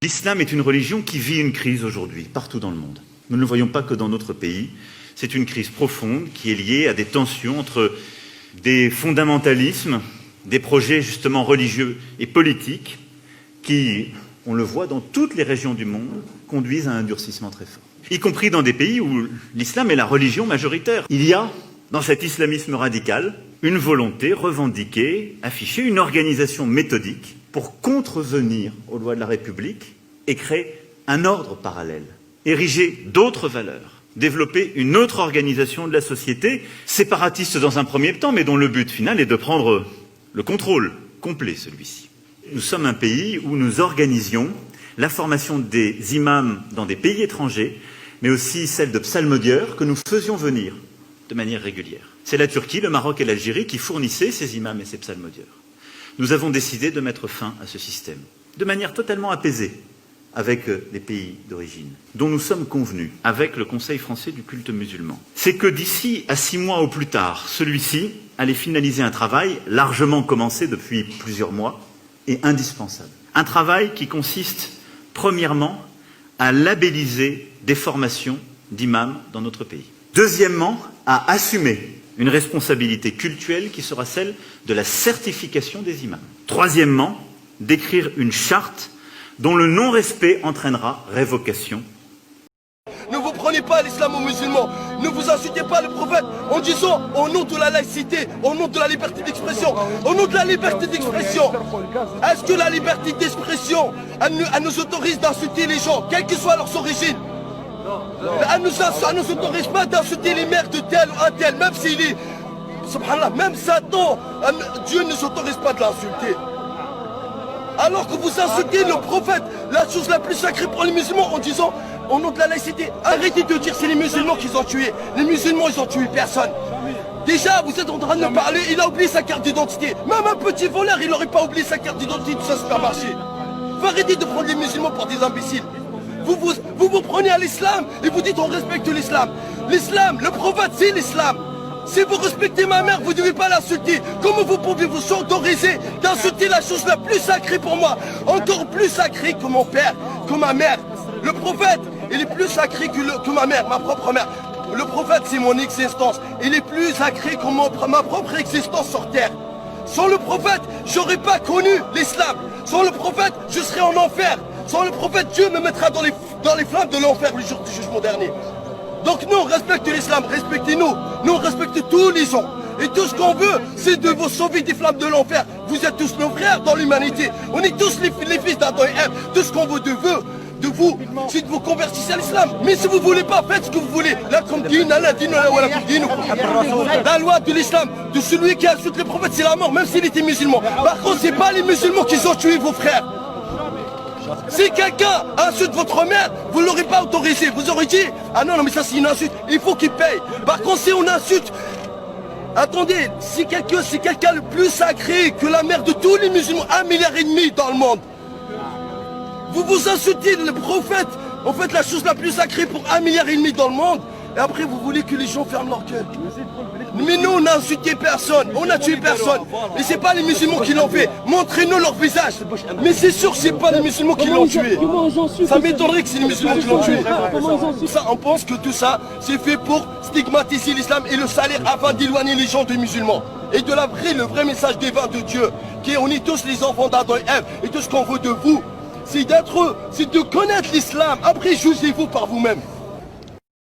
L'islam est une religion qui vit une crise aujourd'hui, partout dans le monde. Nous ne le voyons pas que dans notre pays. C'est une crise profonde qui est liée à des tensions entre des fondamentalismes, des projets justement religieux et politiques qui, on le voit dans toutes les régions du monde, conduisent à un durcissement très fort. Y compris dans des pays où l'islam est la religion majoritaire. Il y a, dans cet islamisme radical, une volonté revendiquée, affichée, une organisation méthodique pour contrevenir aux lois de la République et créer un ordre parallèle, ériger d'autres valeurs, développer une autre organisation de la société, séparatiste dans un premier temps, mais dont le but final est de prendre le contrôle complet, celui-ci. Nous sommes un pays où nous organisions la formation des imams dans des pays étrangers, mais aussi celle de psalmodieurs que nous faisions venir de manière régulière. C'est la Turquie, le Maroc et l'Algérie qui fournissaient ces imams et ces psalmodieurs. Nous avons décidé de mettre fin à ce système, de manière totalement apaisée, avec les pays d'origine, dont nous sommes convenus avec le Conseil français du culte musulman. C'est que d'ici à 6 mois au plus tard, celui-ci allait finaliser un travail largement commencé depuis plusieurs mois et indispensable. Un travail qui consiste, premièrement, à labelliser des formations d'imams dans notre pays. Deuxièmement, à assumer une responsabilité cultuelle qui sera celle de la certification des imams. Troisièmement, d'écrire une charte dont le non-respect entraînera révocation. Ne vous prenez pas l'islam aux musulmans, ne vous insultez pas le prophète en disant au nom de la laïcité, au nom de la liberté d'expression, au nom de la liberté d'expression. Est-ce que la liberté d'expression, elle nous autorise d'insulter les gens, quelles que soient leurs origines? Elle nous autorise pas d'insulter les mères de tel ou un tel, même s'il est, subhanallah, même Satan, Dieu ne nous autorise pas de l'insulter. Alors que vous insultez le prophète, la chose la plus sacrée pour les musulmans en disant au nom de la laïcité, arrêtez de dire c'est les musulmans qui ont tué. Les musulmans ils ont tué personne. Déjà vous êtes en train de me parler, il a oublié sa carte d'identité. Même un petit voleur il n'aurait pas oublié sa carte d'identité de son supermarché. Faut arrêter de prendre les musulmans pour des imbéciles. Vous prenez à l'islam et vous dites on respecte l'islam. L'islam, le prophète c'est l'islam. Si vous respectez ma mère, vous ne devez pas l'insulter. Comment vous pouvez vous autoriser d'insulter la chose la plus sacrée pour moi? Encore plus sacrée que mon père, que ma mère. Le prophète, il est plus sacré que ma mère, ma propre mère. Le prophète, c'est mon existence. Il est plus sacré que ma propre existence sur terre. Sans le prophète, j'aurais pas connu l'islam. Sans le prophète, je serais en enfer. Sans le prophète, Dieu me mettra dans les flammes de l'enfer le jour du jugement dernier. Donc nous, on respecte l'islam, respectez-nous. Nous, on respecte tous les gens. Et tout ce qu'on veut, c'est de vous sauver des flammes de l'enfer. Vous êtes tous nos frères dans l'humanité. On est tous les fils d'Adam et Ève. Tout ce qu'on veut de vous, c'est de vous convertir à l'islam. Mais si vous ne voulez pas, faites ce que vous voulez. La loi de l'islam, de celui qui insulte le prophète, c'est la mort, même s'il était musulman. Par contre, ce n'est pas les musulmans qui ont tué vos frères. Si quelqu'un insulte votre mère, vous ne l'aurez pas autorisé. Vous aurez dit, ah non, mais ça c'est une insulte, il faut qu'il paye. Par contre, si on insulte, attendez, si quelqu'un le plus sacré que la mère de tous les musulmans, 1,5 milliard dans le monde, vous insultez le prophète, en fait la chose la plus sacrée pour 1,5 milliard dans le monde, et après vous voulez que les gens ferment leur gueule. Mais nous, on n'a insulté personne, on n'a tué personne. Et c'est pas les musulmans qui l'ont fait. Montrez-nous leur visage. Mais c'est sûr que c'est pas les musulmans qui l'ont tué. Ça m'étonnerait que c'est les musulmans qui l'ont tué. Ça, on pense que tout ça, c'est fait pour stigmatiser l'islam et le salir afin d'éloigner les gens des musulmans. Et de le vrai message divin de Dieu, qui est on est tous les enfants d'Adam et Ève. Et tout ce qu'on veut de vous, c'est d'être, c'est de connaître l'islam. Après, jugez-vous par vous-même.